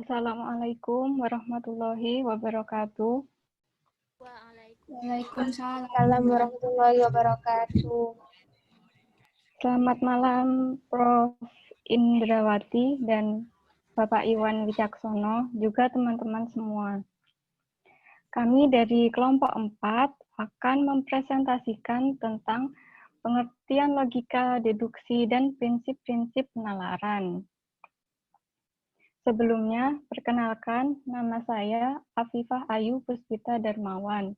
Assalamualaikum warahmatullahi wabarakatuh. Waalaikumsalam warahmatullahi wabarakatuh. Selamat malam Prof. Indrawati dan Bapak Iwan Wicaksono, juga teman-teman semua. Kami dari kelompok 4 akan mempresentasikan tentang pengertian logika, deduksi, dan prinsip-prinsip penalaran. Sebelumnya, perkenalkan, nama saya Afifah Ayu Puspita Darmawan,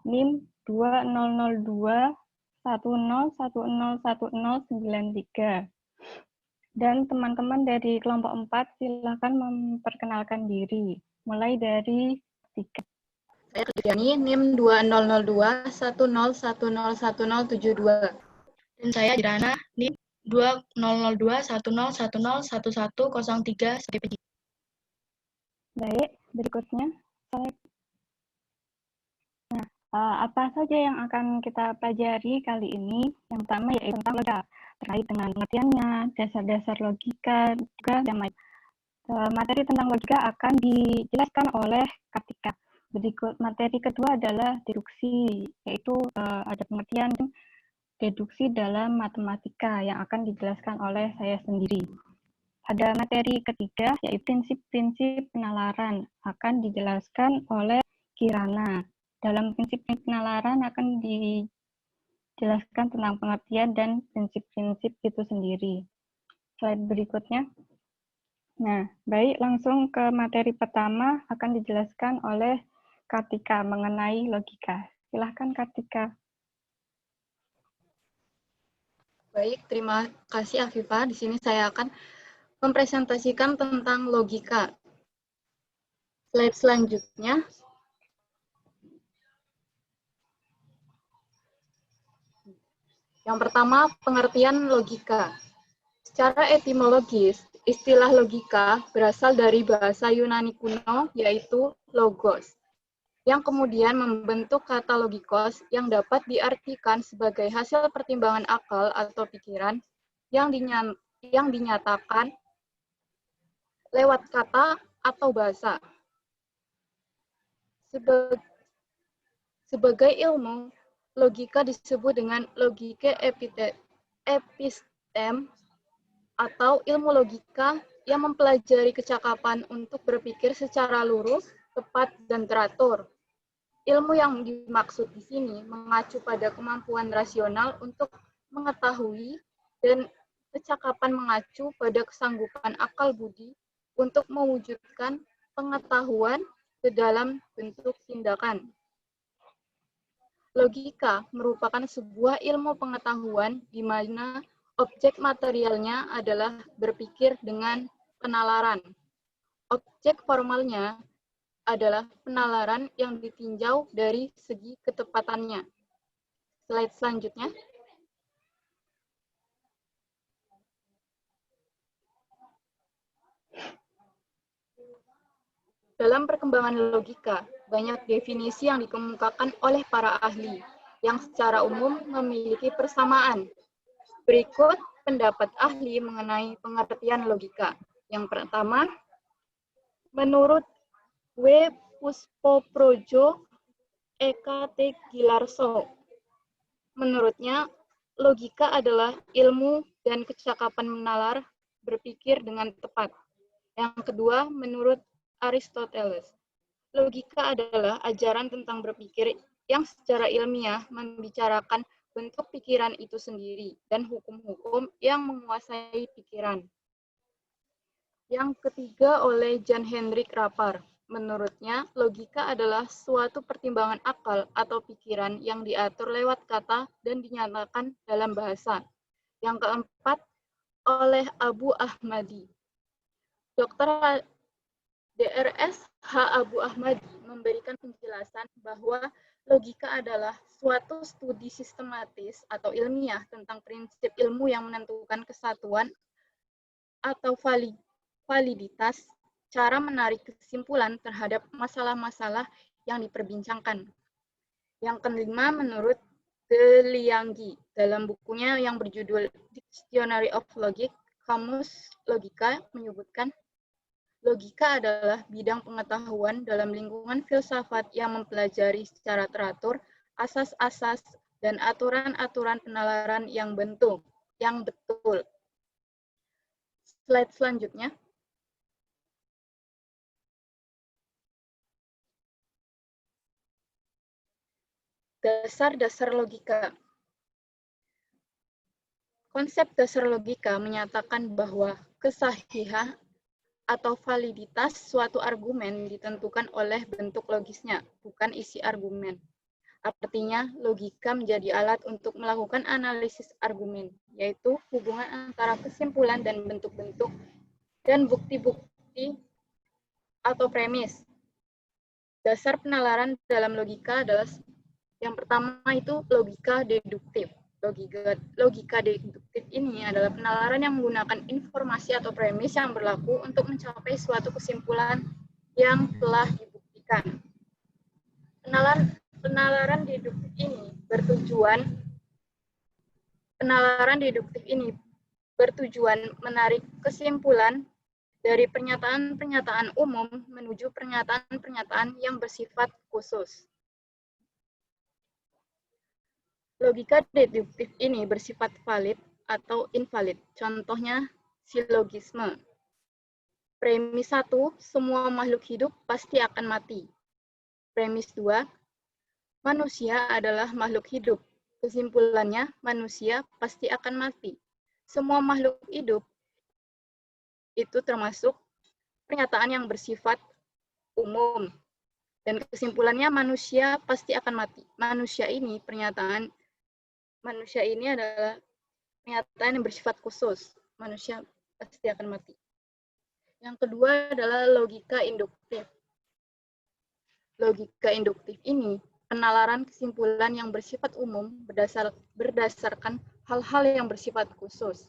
NIM 200210101093. Dan teman-teman dari kelompok 4 silakan memperkenalkan diri, mulai dari 3. Saya Kristiani, NIM 200210101072. Dan saya Dirana, NIM 200210101103 SPPJ. Baik, berikutnya slide. Nah, apa saja yang akan kita pelajari kali ini? Yang pertama yaitu tentang logika, terkait dengan pengertiannya, dasar-dasar logika, juga yang lain. Materi tentang logika akan dijelaskan oleh Kartika. Berikut materi kedua adalah deduksi, yaitu ada pengertian deduksi dalam matematika yang akan dijelaskan oleh saya sendiri. Ada materi ketiga, yaitu prinsip-prinsip penalaran, akan dijelaskan oleh Kirana. Dalam prinsip penalaran akan dijelaskan tentang pengertian dan prinsip-prinsip itu sendiri. Slide berikutnya. Nah, baik, langsung ke materi pertama akan dijelaskan oleh Kartika mengenai logika. Silahkan Kartika. Baik, terima kasih Afifah. Di sini saya akan mempresentasikan tentang logika. Slide selanjutnya. Yang pertama, pengertian logika. Secara etimologis, istilah logika berasal dari bahasa Yunani kuno, yaitu logos, yang kemudian membentuk kata logikos yang dapat diartikan sebagai hasil pertimbangan akal atau pikiran yang dinyatakan lewat kata atau bahasa. Sebagai ilmu, logika disebut dengan logike epistem atau ilmu logika yang mempelajari kecakapan untuk berpikir secara lurus, tepat, dan teratur. Ilmu yang dimaksud di sini mengacu pada kemampuan rasional untuk mengetahui dan kecakapan mengacu pada kesanggupan akal budi untuk mewujudkan pengetahuan ke dalam bentuk tindakan. Logika merupakan sebuah ilmu pengetahuan di mana objek materialnya adalah berpikir dengan penalaran. Objek formalnya adalah penalaran yang ditinjau dari segi ketepatannya. Slide selanjutnya. Dalam perkembangan logika, banyak definisi yang dikemukakan oleh para ahli yang secara umum memiliki persamaan. Berikut pendapat ahli mengenai pengertian logika. Yang pertama, menurut W. Puspoprojo E.K.T. Gilarso, menurutnya logika adalah ilmu dan kecakapan menalar berpikir dengan tepat. Yang kedua, menurut Aristoteles, logika adalah ajaran tentang berpikir yang secara ilmiah membicarakan bentuk pikiran itu sendiri dan hukum-hukum yang menguasai pikiran. Yang ketiga oleh Jan Hendrik Rapar, menurutnya logika adalah suatu pertimbangan akal atau pikiran yang diatur lewat kata dan dinyatakan dalam bahasa. Yang keempat oleh Abu Ahmadi. Dr. Drs. H. Abu Ahmadi memberikan penjelasan bahwa logika adalah suatu studi sistematis atau ilmiah tentang prinsip ilmu yang menentukan kesatuan atau validitas cara menarik kesimpulan terhadap masalah-masalah yang diperbincangkan. Yang kelima, menurut De Lianggi, dalam bukunya yang berjudul Dictionary of Logic, Kamus Logika menyebutkan Logika adalah bidang pengetahuan dalam lingkungan filsafat yang mempelajari secara teratur asas-asas dan aturan-aturan penalaran yang betul. Slide selanjutnya. Dasar-dasar logika. Konsep dasar logika menyatakan bahwa kesahihan atau validitas suatu argumen ditentukan oleh bentuk logisnya, bukan isi argumen. Artinya, logika menjadi alat untuk melakukan analisis argumen, yaitu hubungan antara kesimpulan dan bentuk-bentuk dan bukti-bukti atau premis. Dasar penalaran dalam logika adalah yang pertama itu logika deduktif. Logika deduktif ini adalah penalaran yang menggunakan informasi atau premis yang berlaku untuk mencapai suatu kesimpulan yang telah dibuktikan. Penalaran deduktif ini bertujuan menarik kesimpulan dari pernyataan-pernyataan umum menuju pernyataan-pernyataan yang bersifat khusus. Logika deduktif ini bersifat valid atau invalid. Contohnya, silogisme. Premis 1, semua makhluk hidup pasti akan mati. Premis 2, manusia adalah makhluk hidup. Kesimpulannya, manusia pasti akan mati. Semua makhluk hidup itu termasuk pernyataan yang bersifat umum. Dan kesimpulannya, manusia pasti akan mati. Manusia ini adalah pernyataan yang bersifat khusus. Manusia pasti akan mati. Yang kedua adalah logika induktif. Logika induktif ini penalaran kesimpulan yang bersifat umum berdasarkan hal-hal yang bersifat khusus.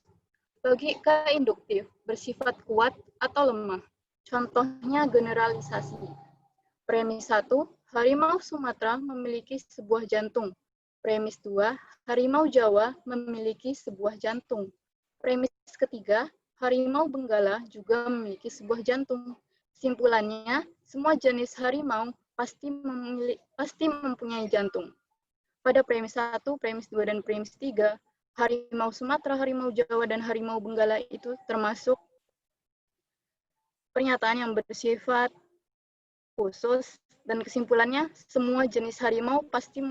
Logika induktif bersifat kuat atau lemah. Contohnya generalisasi. Premis 1, harimau Sumatera memiliki sebuah jantung. Premis 2, harimau Jawa memiliki sebuah jantung. Premis ketiga, harimau Benggala juga memiliki sebuah jantung. Kesimpulannya, semua jenis harimau pasti mempunyai jantung. Pada premis 1, premis 2, dan premis 3, harimau Sumatera, harimau Jawa, dan harimau Benggala itu termasuk pernyataan yang bersifat khusus, dan kesimpulannya semua jenis harimau pasti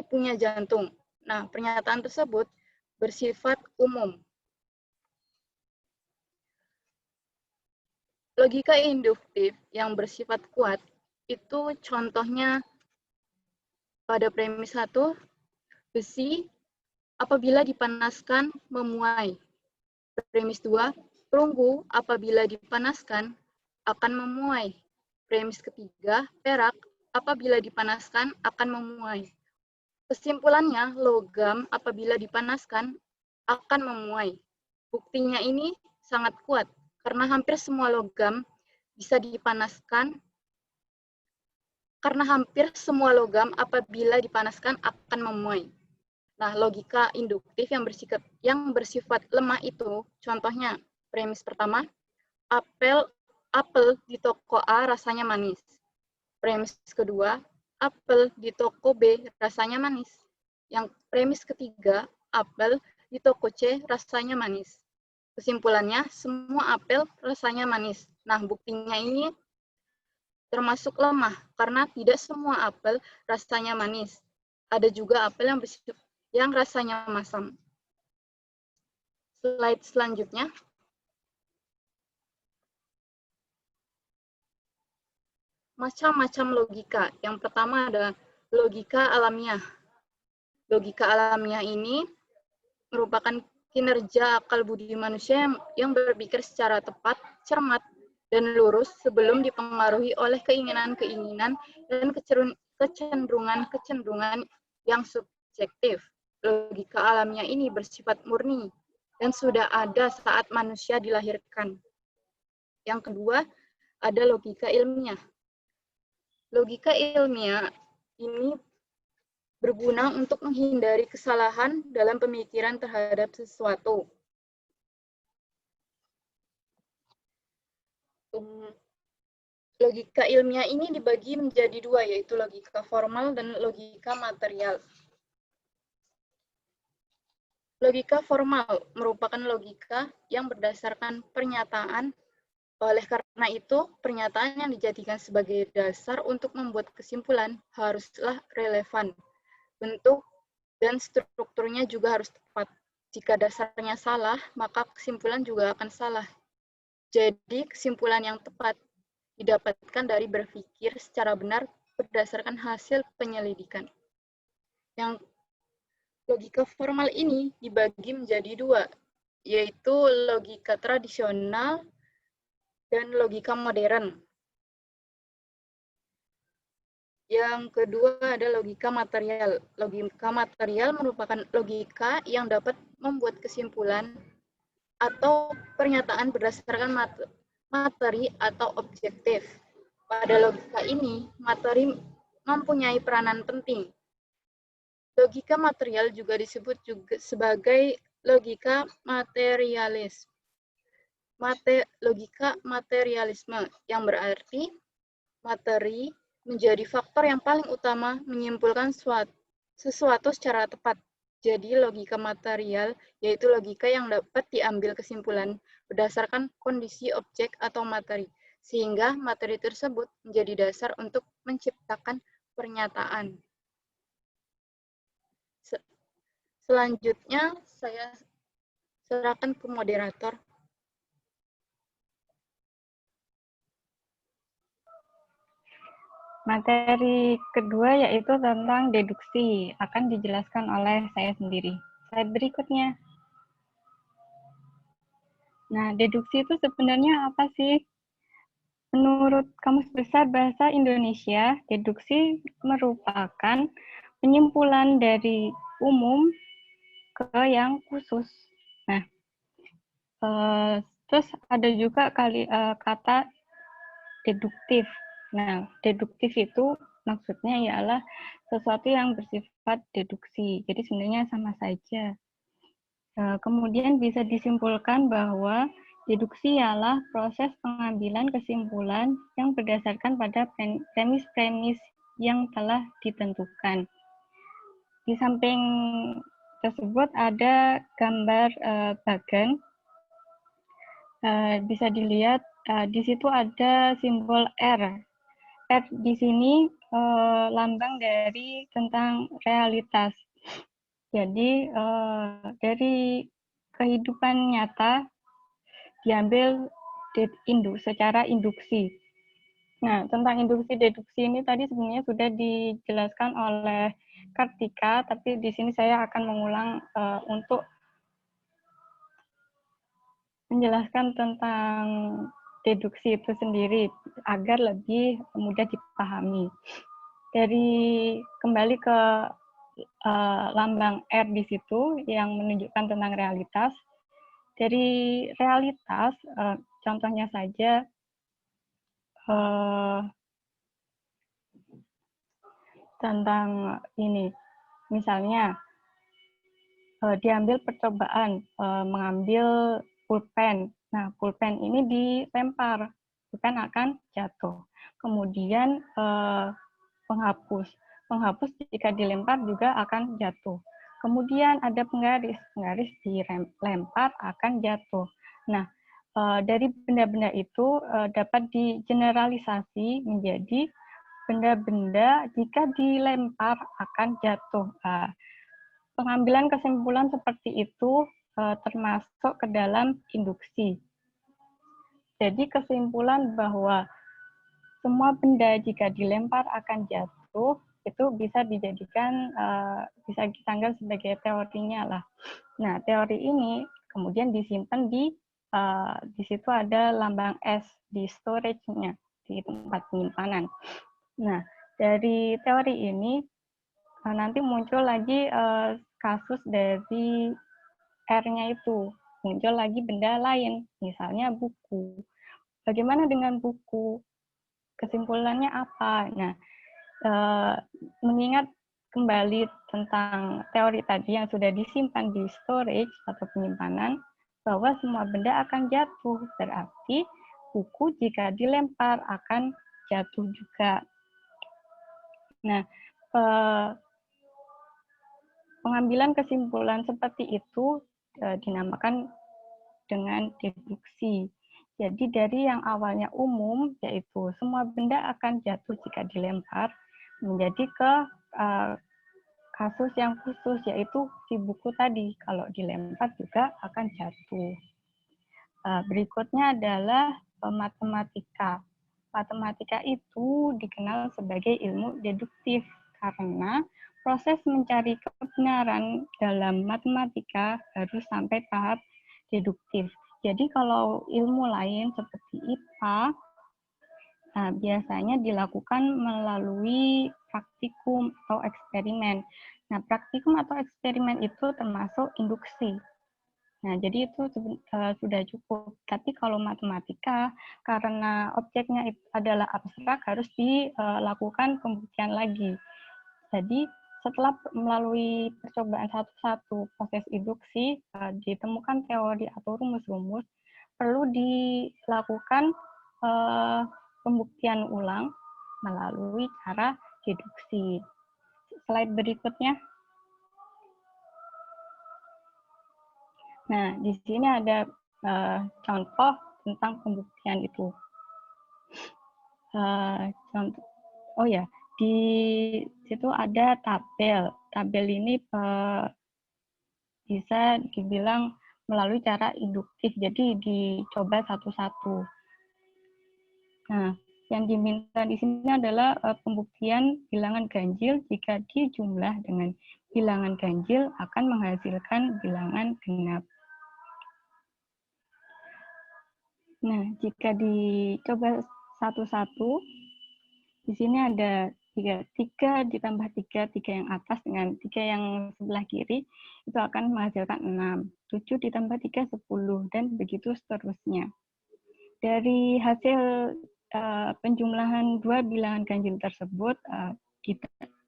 punya jantung. Nah, pernyataan tersebut bersifat umum. Logika induktif yang bersifat kuat itu contohnya pada premis 1, besi apabila dipanaskan memuai. Premis 2, perunggu apabila dipanaskan akan memuai. Premis ketiga, perak apabila dipanaskan akan memuai. Kesimpulannya, logam apabila dipanaskan akan memuai. Buktinya ini sangat kuat, karena hampir semua logam bisa dipanaskan, apabila dipanaskan akan memuai. Nah, logika induktif yang bersifat lemah itu, contohnya, premis pertama, apel di toko A rasanya manis. Premis kedua, apel di toko B rasanya manis. Yang premis ketiga, apel di toko C rasanya manis. Kesimpulannya, semua apel rasanya manis. Nah, buktinya ini termasuk lemah, karena tidak semua apel rasanya manis. Ada juga apel yang rasanya masam. Slide selanjutnya. Macam-macam logika. Yang pertama adalah logika alamiah. Logika alamiah ini merupakan kinerja akal budi manusia yang berpikir secara tepat, cermat, dan lurus sebelum dipengaruhi oleh keinginan-keinginan dan kecenderungan-kecenderungan yang subjektif. Logika alamiah ini bersifat murni dan sudah ada saat manusia dilahirkan. Yang kedua, ada logika ilmiah. Logika ilmiah ini berguna untuk menghindari kesalahan dalam pemikiran terhadap sesuatu. Logika ilmiah ini dibagi menjadi dua, yaitu logika formal dan logika material. Logika formal merupakan logika yang berdasarkan pernyataan. Oleh karena itu, pernyataan yang dijadikan sebagai dasar untuk membuat kesimpulan haruslah relevan. Bentuk dan strukturnya juga harus tepat. Jika dasarnya salah, maka kesimpulan juga akan salah. Jadi, kesimpulan yang tepat didapatkan dari berpikir secara benar berdasarkan hasil penyelidikan. Yang logika formal ini dibagi menjadi dua, yaitu logika tradisional dan logika modern. Yang kedua ada logika material. Logika material merupakan logika yang dapat membuat kesimpulan atau pernyataan berdasarkan materi atau objektif. Pada logika ini, materi mempunyai peranan penting. Logika material juga disebut sebagai logika logika materialisme, yang berarti materi menjadi faktor yang paling utama menyimpulkan sesuatu secara tepat. Jadi logika material yaitu logika yang dapat diambil kesimpulan berdasarkan kondisi objek atau materi, sehingga materi tersebut menjadi dasar untuk menciptakan pernyataan. Selanjutnya saya serahkan ke moderator. Materi kedua yaitu tentang deduksi, akan dijelaskan oleh saya sendiri. Slide berikutnya. Nah, deduksi itu sebenarnya apa sih? Menurut Kamus Besar Bahasa Indonesia, deduksi merupakan penyimpulan dari umum ke yang khusus. Nah, terus ada juga kata deduktif. Nah, deduktif itu maksudnya ialah sesuatu yang bersifat deduksi. Jadi sebenarnya sama saja. Kemudian bisa disimpulkan bahwa deduksi ialah proses pengambilan kesimpulan yang berdasarkan pada premis-premis yang telah ditentukan. Di samping tersebut ada gambar bagan. Bisa dilihat di situ ada simbol R. R di sini lambang dari tentang realitas. Jadi dari kehidupan nyata diambil secara induksi. Nah, tentang induksi deduksi ini tadi sebenarnya sudah dijelaskan oleh Kartika, tapi di sini saya akan mengulang untuk menjelaskan tentang deduksi itu sendiri agar lebih mudah dipahami. Kembali ke lambang R di situ yang menunjukkan tentang realitas. Dari realitas, contohnya saja tentang ini, misalnya diambil percobaan mengambil pulpen. Nah, pulpen ini dilempar, pulpen akan jatuh. Kemudian penghapus jika dilempar juga akan jatuh. Kemudian ada penggaris dilempar akan jatuh. Nah, dari benda-benda itu dapat digeneralisasi menjadi benda-benda jika dilempar akan jatuh. Pengambilan kesimpulan seperti itu termasuk ke dalam induksi. Jadi kesimpulan bahwa semua benda jika dilempar akan jatuh itu bisa dijadikan bisa dianggap sebagai teorinya lah. Nah, teori ini kemudian disimpan di situ ada lambang S di storage-nya, di tempat penyimpanan. Nah, dari teori ini nanti muncul lagi kasus dari R-nya itu, muncul lagi benda lain, misalnya buku. Bagaimana dengan buku? Kesimpulannya apa? Nah, mengingat kembali tentang teori tadi yang sudah disimpan di storage atau penyimpanan, bahwa semua benda akan jatuh. Berarti buku jika dilempar akan jatuh juga. Nah, pengambilan kesimpulan seperti itu dinamakan dengan deduksi. Jadi dari yang awalnya umum, yaitu semua benda akan jatuh jika dilempar, menjadi ke kasus yang khusus, yaitu si buku tadi. Kalau dilempar juga akan jatuh. Berikutnya adalah matematika. Matematika itu dikenal sebagai ilmu deduktif karena proses mencari kebenaran dalam matematika harus sampai tahap deduktif. Jadi kalau ilmu lain seperti IPA, biasanya dilakukan melalui praktikum atau eksperimen. Nah, praktikum atau eksperimen itu termasuk induksi. Nah, jadi itu sudah cukup. Tapi kalau matematika, karena objeknya adalah abstrak, harus dilakukan pembuktian lagi. Jadi, setelah melalui percobaan satu-satu proses induksi, ditemukan teori atau rumus-rumus, perlu dilakukan pembuktian ulang melalui cara deduksi. Slide berikutnya. Nah, di sini ada contoh tentang pembuktian itu. Contoh, oh ya, di situ ada tabel. Tabel ini bisa dibilang melalui cara induktif, jadi dicoba satu-satu. Nah, yang diminta di sini adalah pembuktian bilangan ganjil jika dijumlah dengan bilangan ganjil akan menghasilkan bilangan genap. Nah, jika dicoba satu-satu, di sini ada 3 ditambah 3 yang atas dengan 3 yang sebelah kiri, itu akan menghasilkan 6. 7 ditambah 3, 10, dan begitu seterusnya. Dari hasil penjumlahan 2 bilangan ganjil tersebut,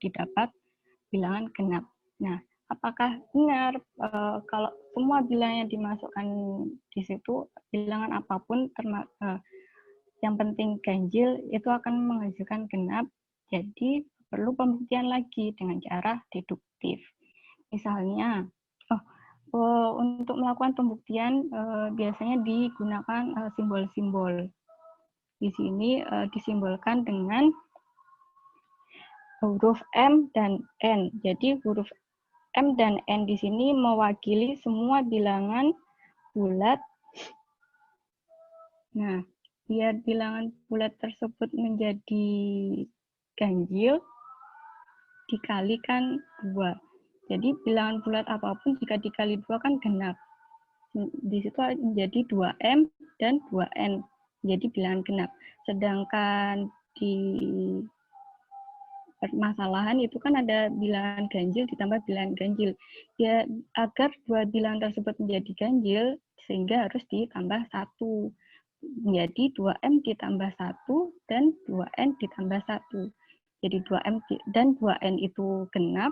didapat bilangan genap. Nah, apakah benar kalau semua bilangan yang dimasukkan di situ, bilangan apapun, yang penting ganjil, itu akan menghasilkan genap. Jadi, perlu pembuktian lagi dengan cara deduktif. Misalnya, untuk melakukan pembuktian biasanya digunakan simbol-simbol. Di sini disimbolkan dengan huruf M dan N. Jadi huruf M dan N di sini mewakili semua bilangan bulat. Nah, biar bilangan bulat tersebut menjadi ganjil, dikalikan 2. Jadi bilangan bulat apapun jika dikali 2 kan genap. Di situ menjadi 2M dan 2N. Jadi bilangan genap. Sedangkan di permasalahan itu kan ada bilangan ganjil ditambah bilangan ganjil. Ya, agar 2 bilangan tersebut menjadi ganjil, sehingga harus ditambah 1. Menjadi 2M ditambah 1 dan 2N ditambah 1. Jadi 2M dan 2N itu genap,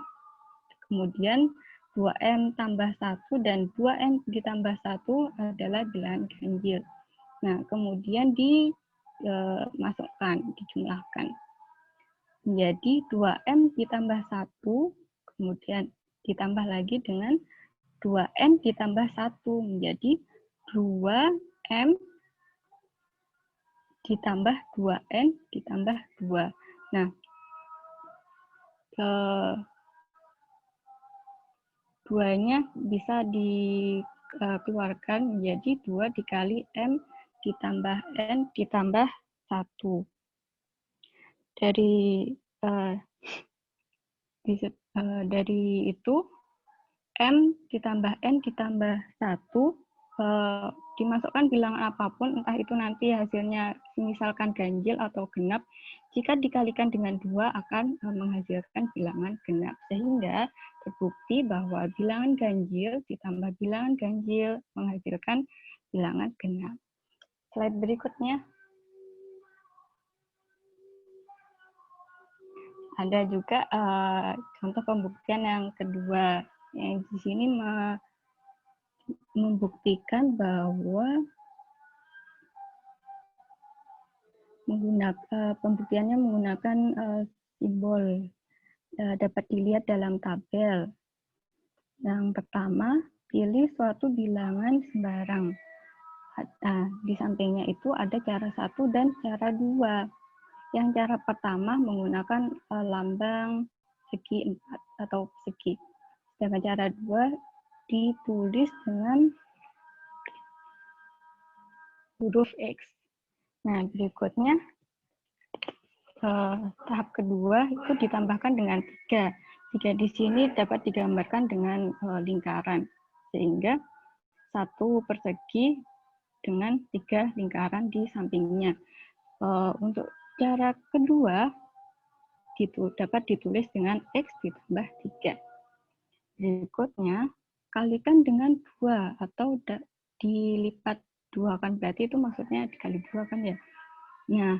kemudian 2M tambah 1 dan 2N ditambah 1 adalah bilangan ganjil. Nah, kemudian dimasukkan, dijumlahkan. Menjadi 2M ditambah 1, kemudian ditambah lagi dengan 2N ditambah 1, menjadi 2M ditambah 2N ditambah 2. Nah, duanya bisa dikeluarkan menjadi 2 dikali M ditambah N ditambah 1. Dari itu, M ditambah N ditambah 1, dimasukkan bilangan apapun, entah itu nanti hasilnya misalkan ganjil atau genap, jika dikalikan dengan 2 akan menghasilkan bilangan genap. Sehingga terbukti bahwa bilangan ganjil ditambah bilangan ganjil menghasilkan bilangan genap. Slide berikutnya. Ada juga contoh pembuktian yang kedua, yang di sini membuktikan bahwa pembuktiannya menggunakan simbol, dapat dilihat dalam tabel. Yang pertama, pilih suatu bilangan sembarang. Nah, di sampingnya itu ada cara 1 dan cara 2. Yang cara pertama menggunakan lambang segi 4 atau segi. Sedangkan cara 2 ditulis dengan huruf X. Nah, berikutnya tahap kedua itu ditambahkan dengan 3. 3 di sini dapat digambarkan dengan lingkaran, sehingga 1 persegi dengan 3 lingkaran di sampingnya. Untuk cara kedua dapat ditulis dengan X ditambah 3. Berikutnya, kalikan dengan 2 atau dilipat 2 kan, berarti itu maksudnya dikali 2 kan ya. Nah,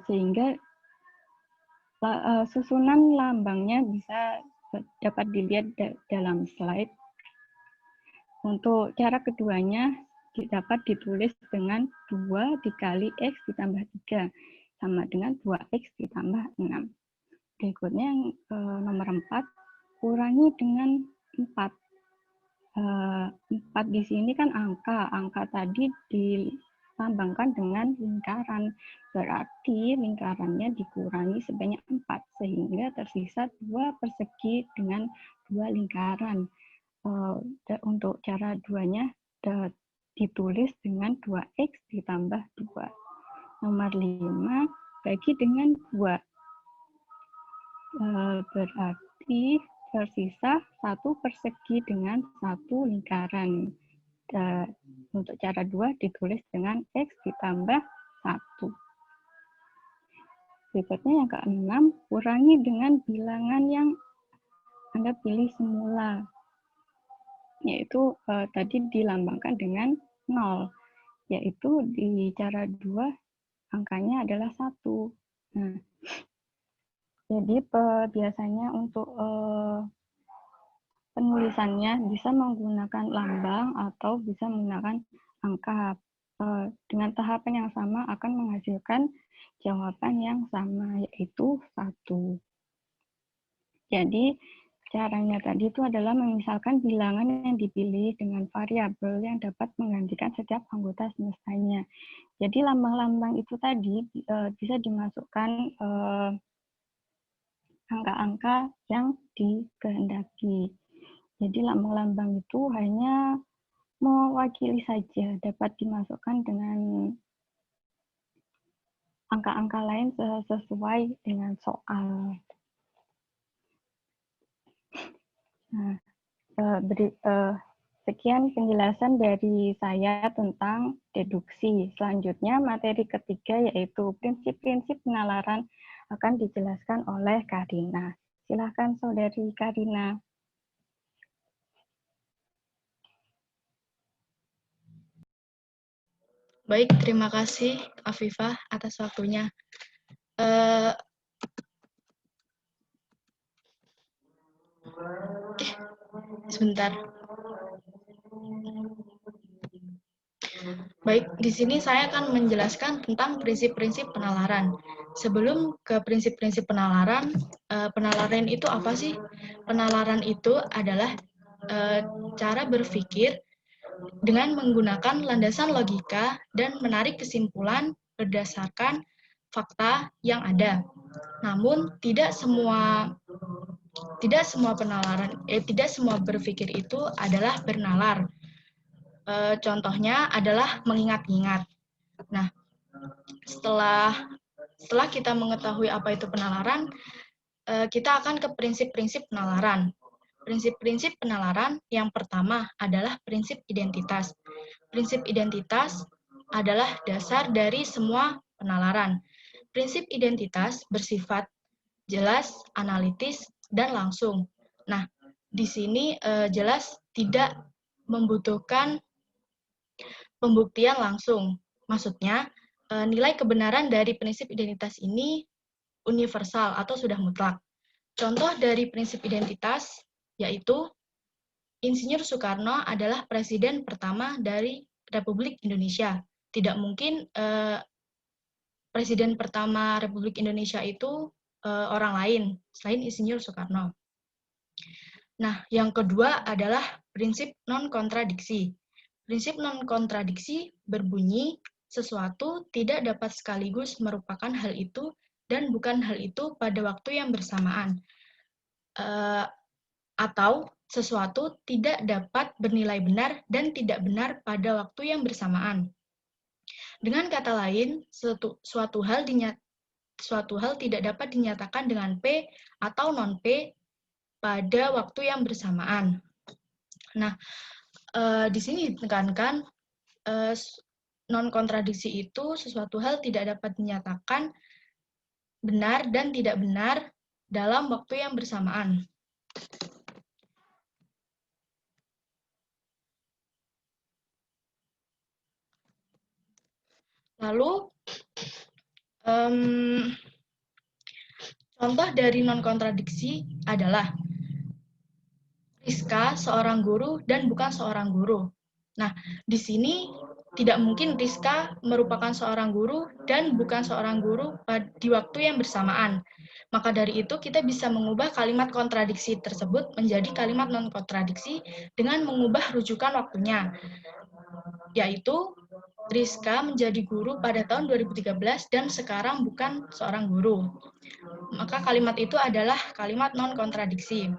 sehingga susunan lambangnya bisa dapat dilihat dalam slide. Untuk cara keduanya dapat ditulis dengan 2 dikali X ditambah 3, sama dengan 2X ditambah 6. Berikutnya yang nomor 4, kurangi dengan 4. 4 di sini kan angka tadi dilambangkan dengan lingkaran, berarti lingkarannya dikurangi sebanyak 4, sehingga tersisa 2 persegi dengan 2 lingkaran. Untuk cara 2-nya ditulis dengan 2X ditambah 2. Nomor 5, bagi dengan 2. Berarti tersisa 1 persegi dengan 1 lingkaran. Untuk cara 2 ditulis dengan X ditambah 1. Berikutnya yang ke-6, kurangi dengan bilangan yang Anda pilih semula, yaitu tadi dilambangkan dengan 0, yaitu di cara 2 angkanya adalah 1. Nah, jadi biasanya untuk penulisannya bisa menggunakan lambang atau bisa menggunakan angka. Dengan tahapan yang sama akan menghasilkan jawaban yang sama, yaitu 1. Jadi caranya tadi itu adalah memisalkan bilangan yang dipilih dengan variabel yang dapat menggantikan setiap anggota semestanya. Jadi lambang-lambang itu tadi bisa dimasukkan angka-angka yang dikehendaki. Jadi lambang-lambang itu hanya mewakili saja, dapat dimasukkan dengan angka-angka lain sesuai dengan soal. Nah, sekian penjelasan dari saya tentang deduksi. Selanjutnya materi ketiga yaitu prinsip-prinsip penalaran akan dijelaskan oleh Karina. Silakan Saudari Karina. Baik, terima kasih Afifah atas waktunya. Sebentar. Baik, di sini saya akan menjelaskan tentang prinsip-prinsip penalaran. Sebelum ke prinsip-prinsip penalaran, penalaran itu apa sih? Penalaran itu adalah cara berpikir dengan menggunakan landasan logika dan menarik kesimpulan berdasarkan fakta yang ada. Namun tidak semua berpikir itu adalah bernalar. Contohnya adalah mengingat-ingat. Nah, setelah kita mengetahui apa itu penalaran, kita akan ke prinsip-prinsip penalaran. Prinsip-prinsip penalaran yang pertama adalah prinsip identitas. Prinsip identitas adalah dasar dari semua penalaran. Prinsip identitas bersifat jelas, analitis, dan langsung. Nah, di sini jelas tidak membutuhkan pembuktian langsung. Maksudnya, nilai kebenaran dari prinsip identitas ini universal atau sudah mutlak. Contoh dari prinsip identitas yaitu Insinyur Soekarno adalah presiden pertama dari Republik Indonesia. Tidak mungkin Presiden pertama Republik Indonesia itu orang lain selain Insinyur Soekarno. Nah, yang kedua adalah prinsip non-kontradiksi. Prinsip non-kontradiksi berbunyi sesuatu tidak dapat sekaligus merupakan hal itu dan bukan hal itu pada waktu yang bersamaan. Atau sesuatu tidak dapat bernilai benar dan tidak benar pada waktu yang bersamaan. Dengan kata lain, suatu hal tidak dapat dinyatakan dengan P atau non-P pada waktu yang bersamaan. Nah, di sini ditekankan non-kontradiksi itu sesuatu hal tidak dapat dinyatakan benar dan tidak benar dalam waktu yang bersamaan. Lalu, contoh dari non-kontradiksi adalah Rizka seorang guru dan bukan seorang guru. Nah, di sini tidak mungkin Rizka merupakan seorang guru dan bukan seorang guru di waktu yang bersamaan. Maka dari itu kita bisa mengubah kalimat kontradiksi tersebut menjadi kalimat non-kontradiksi dengan mengubah rujukan waktunya, yaitu Rizka menjadi guru pada tahun 2013 dan sekarang bukan seorang guru. Maka kalimat itu adalah kalimat non-kontradiksi.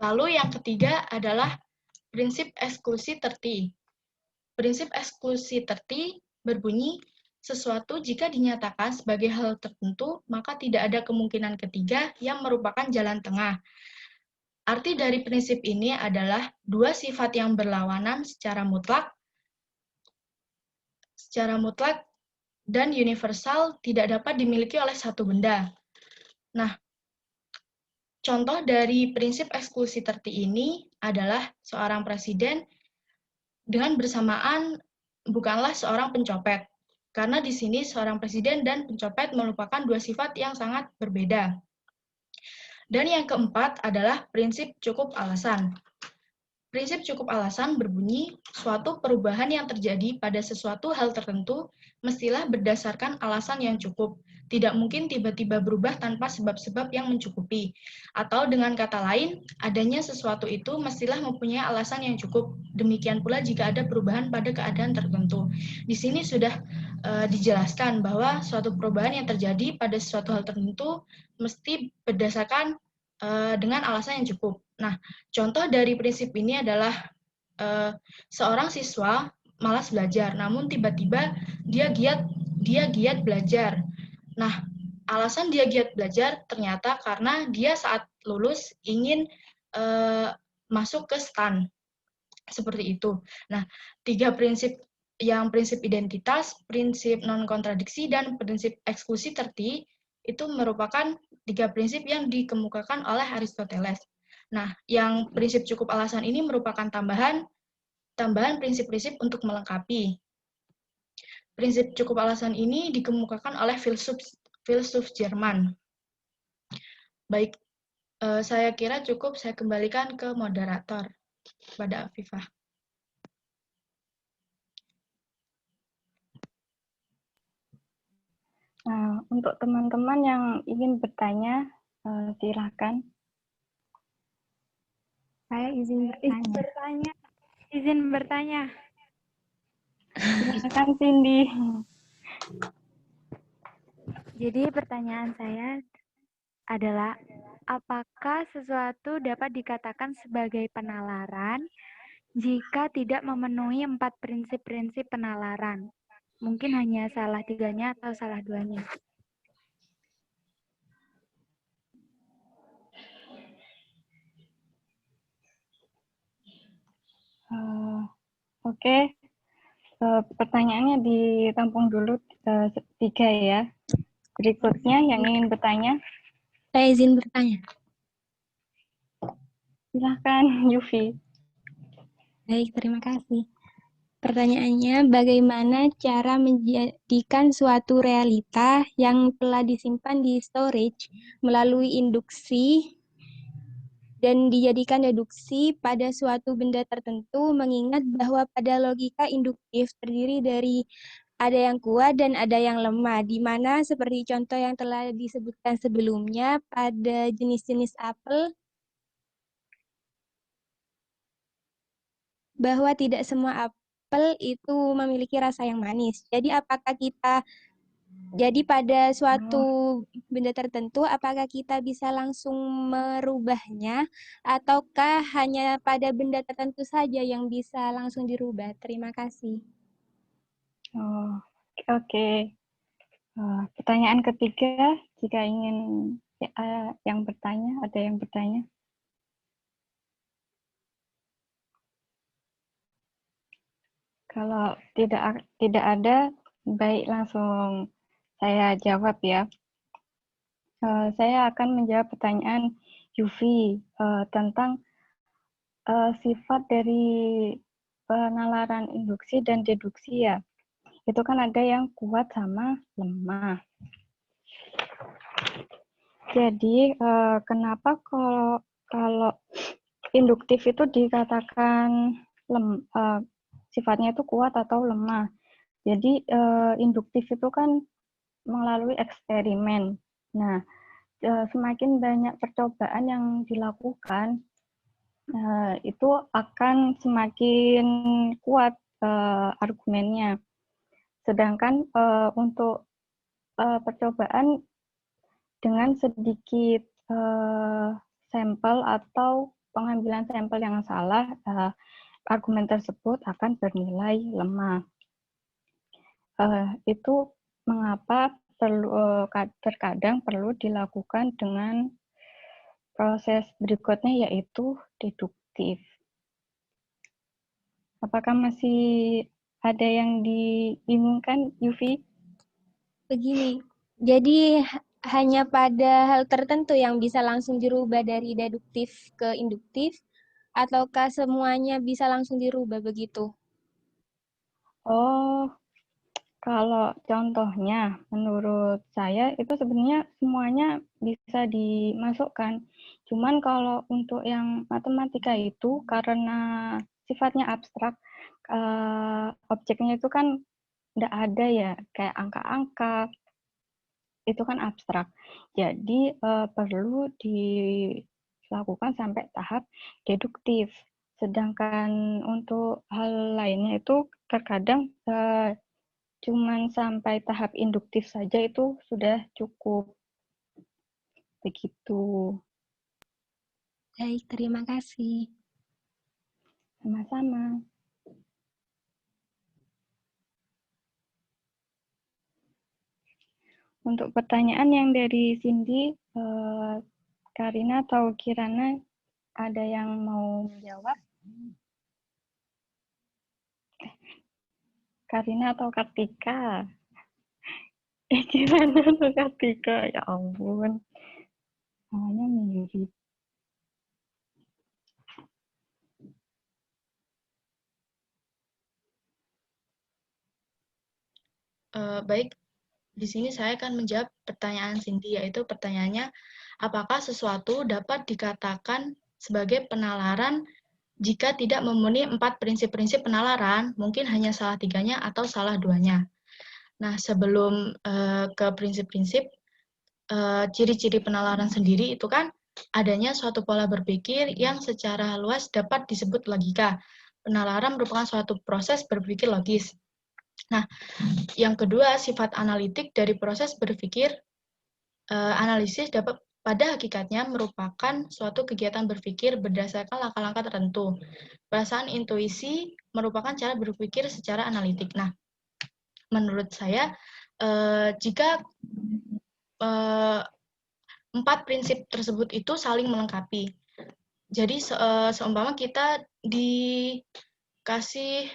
Lalu yang ketiga adalah prinsip eksklusi terti. Prinsip eksklusi terti berbunyi, sesuatu jika dinyatakan sebagai hal tertentu, maka tidak ada kemungkinan ketiga yang merupakan jalan tengah. Arti dari prinsip ini adalah dua sifat yang berlawanan secara mutlak dan universal tidak dapat dimiliki oleh satu benda. Nah, contoh dari prinsip eksklusi terti ini adalah seorang presiden dengan bersamaan bukanlah seorang pencopet. Karena di sini seorang presiden dan pencopet merupakan dua sifat yang sangat berbeda. Dan yang keempat adalah prinsip cukup alasan. Prinsip cukup alasan berbunyi, suatu perubahan yang terjadi pada sesuatu hal tertentu mestilah berdasarkan alasan yang cukup. Tidak mungkin tiba-tiba berubah tanpa sebab-sebab yang mencukupi. Atau dengan kata lain, adanya sesuatu itu mestilah mempunyai alasan yang cukup. Demikian pula jika ada perubahan pada keadaan tertentu. Di sini sudah dijelaskan bahwa suatu perubahan yang terjadi pada sesuatu hal tertentu mesti berdasarkan dengan alasan yang cukup. Nah, contoh dari prinsip ini adalah seorang siswa malas belajar, namun tiba-tiba dia giat belajar. Nah, alasan dia giat belajar ternyata karena dia saat lulus ingin masuk ke STAN. Seperti itu. Nah, tiga prinsip prinsip identitas, prinsip non-kontradiksi, dan prinsip eksklusi terti itu merupakan tiga prinsip yang dikemukakan oleh Aristoteles. Nah, yang prinsip cukup alasan ini merupakan tambahan prinsip-prinsip untuk melengkapi. Prinsip cukup alasan ini dikemukakan oleh filsuf Jerman. Baik, saya kira cukup, saya kembalikan ke moderator, pada Afifah. Nah, untuk teman-teman yang ingin bertanya, silakan. Saya izin bertanya. Silakan Cindy. Jadi pertanyaan saya adalah, apakah sesuatu dapat dikatakan sebagai penalaran jika tidak memenuhi 4 prinsip-prinsip penalaran? Mungkin hanya salah 3-nya atau salah 2-nya. Oke. Pertanyaannya ditampung dulu 3 ya. Berikutnya yang ingin bertanya. Saya izin bertanya. Silahkan, Yufi. Baik, terima kasih. Pertanyaannya, bagaimana cara menjadikan suatu realita yang telah disimpan di storage melalui induksi dan dijadikan deduksi pada suatu benda tertentu, mengingat bahwa pada logika induktif terdiri dari ada yang kuat dan ada yang lemah, di mana seperti contoh yang telah disebutkan sebelumnya pada jenis-jenis apel, bahwa tidak semua apel itu memiliki rasa yang manis. Jadi pada suatu benda tertentu, apakah kita bisa langsung merubahnya, ataukah hanya pada benda tertentu saja yang bisa langsung dirubah? Terima kasih. Oh, oke. Pertanyaan ketiga, jika ingin yang bertanya, ada yang bertanya? Kalau tidak ada, baik langsung saya jawab ya. Saya akan menjawab pertanyaan Yufi tentang sifat dari penalaran induksi dan deduksi ya. Itu kan ada yang kuat sama lemah. Jadi kenapa kalau induktif itu dikatakan sifatnya itu kuat atau lemah? Jadi induktif itu kan melalui eksperimen. Nah, semakin banyak percobaan yang dilakukan, itu akan semakin kuat argumennya. Sedangkan untuk percobaan dengan sedikit sampel atau pengambilan sampel yang salah, argumen tersebut akan bernilai lemah. Itu mengapa terkadang perlu dilakukan dengan proses berikutnya, yaitu deduktif. Apakah masih ada yang dibingungkan, Yufi? Begini, jadi hanya pada hal tertentu yang bisa langsung dirubah dari deduktif ke induktif, ataukah semuanya bisa langsung dirubah begitu? Oh, kalau contohnya, menurut saya itu sebenarnya semuanya bisa dimasukkan. Cuman kalau untuk yang matematika itu karena sifatnya abstrak, objeknya itu kan nggak ada ya, kayak angka-angka, itu kan abstrak. Jadi perlu dilakukan sampai tahap deduktif. Sedangkan untuk hal lainnya itu terkadang cuman sampai tahap induktif saja itu sudah cukup. Begitu. Baik, terima kasih. Sama-sama. Untuk pertanyaan yang dari Cindy, Karina atau Kirana, ada yang mau menjawab? Karina atau Kartika? Kirana atau Kartika? Ya ampun. Namanya mirip. Baik, di sini saya akan menjawab pertanyaan Cindy, yaitu pertanyaannya, apakah sesuatu dapat dikatakan sebagai penalaran jika tidak memenuhi 4 prinsip-prinsip penalaran, mungkin hanya salah 3-nya atau salah 2-nya. Nah, sebelum ke prinsip-prinsip, ciri-ciri penalaran sendiri itu kan adanya suatu pola berpikir yang secara luas dapat disebut logika. Penalaran merupakan suatu proses berpikir logis. Nah, yang kedua, sifat analitik dari proses berpikir analisis dapat pada hakikatnya merupakan suatu kegiatan berpikir berdasarkan langkah-langkah tertentu. Perasaan intuisi merupakan cara berpikir secara analitik. Nah, menurut saya, jika 4 prinsip tersebut itu saling melengkapi. Jadi, seumpama kita dikasih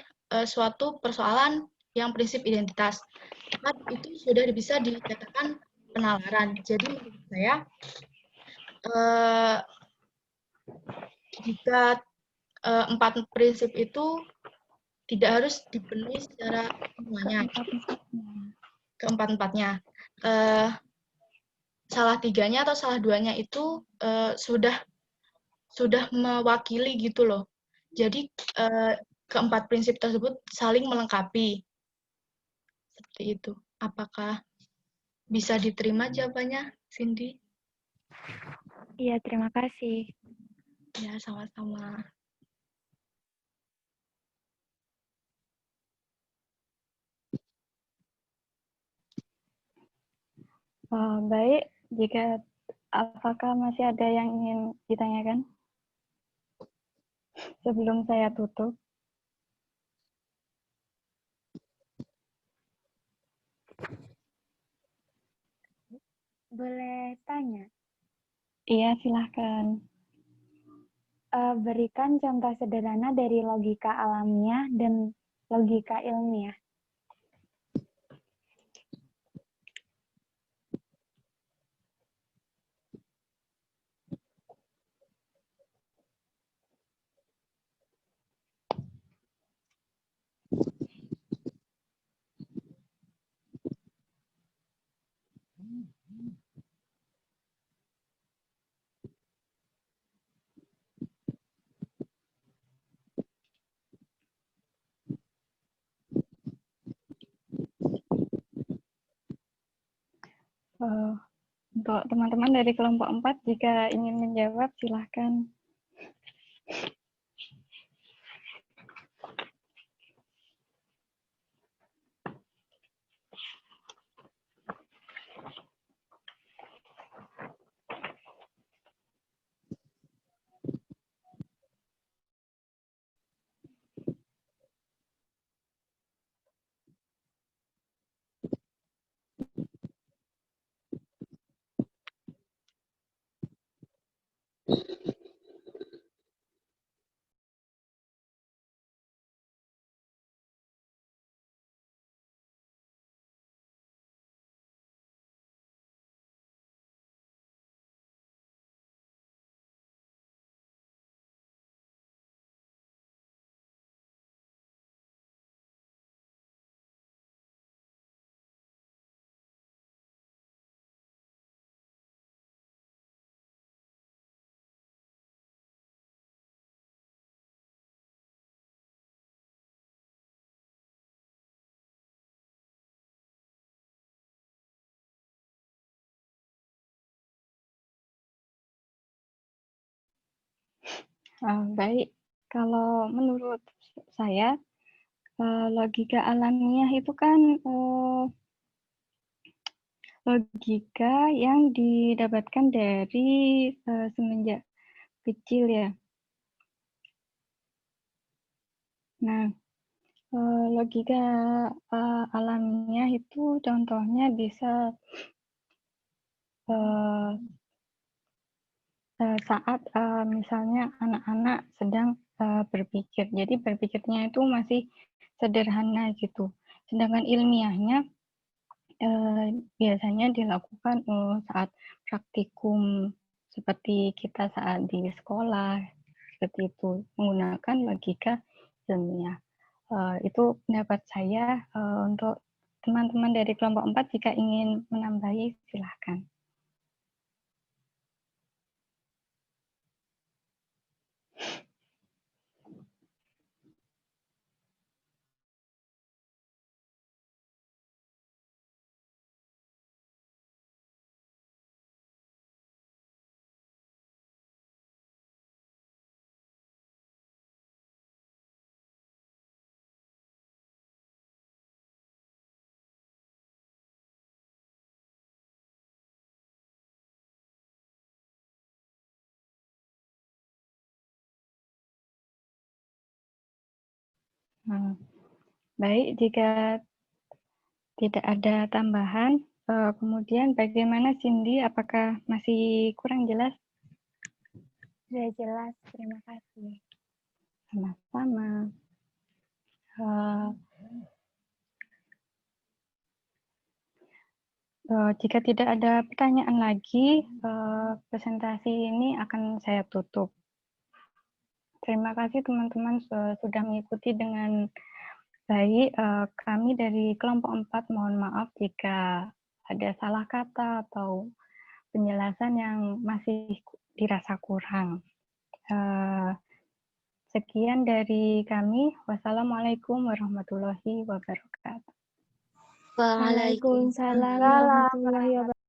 suatu persoalan yang prinsip identitas, itu sudah bisa dikatakan penalaran. Jadi menurut saya, jika 4 prinsip itu tidak harus dipenuhi secara semuanya, keempat-empatnya. Salah 3-nya atau salah 2-nya itu sudah sudah mewakili gitu loh. Jadi keempat prinsip tersebut saling melengkapi. Seperti itu. Apakah bisa diterima jawabannya, Cindy? Iya, terima kasih. Ya, sama-sama. Baik, apakah masih ada yang ingin ditanyakan sebelum saya tutup? Boleh tanya? Iya, silahkan. Berikan contoh sederhana dari logika alamiah dan logika ilmiah. Untuk teman-teman dari kelompok 4, jika ingin menjawab, silahkan. Baik, kalau menurut saya, logika alamiah itu kan logika yang didapatkan dari semenjak kecil ya. Nah, logika alamiah itu contohnya bisa saat misalnya anak-anak sedang berpikir. Jadi berpikirnya itu masih sederhana gitu. Sedangkan ilmiahnya biasanya dilakukan saat praktikum seperti kita saat di sekolah, seperti itu, menggunakan logika ilmiah. Itu pendapat saya. Untuk teman-teman dari kelompok 4, jika ingin menambahi, silahkan. Baik, jika tidak ada tambahan, kemudian bagaimana Cindy? Apakah masih kurang jelas? Sudah jelas, terima kasih. Sama-sama. Jika tidak ada pertanyaan lagi, presentasi ini akan saya tutup. Terima kasih teman-teman sudah mengikuti dengan baik. Kami dari kelompok 4 mohon maaf jika ada salah kata atau penjelasan yang masih dirasa kurang. Sekian dari kami. Wassalamualaikum warahmatullahi wabarakatuh. Waalaikumsalam warahmatullahi wabarakatuh.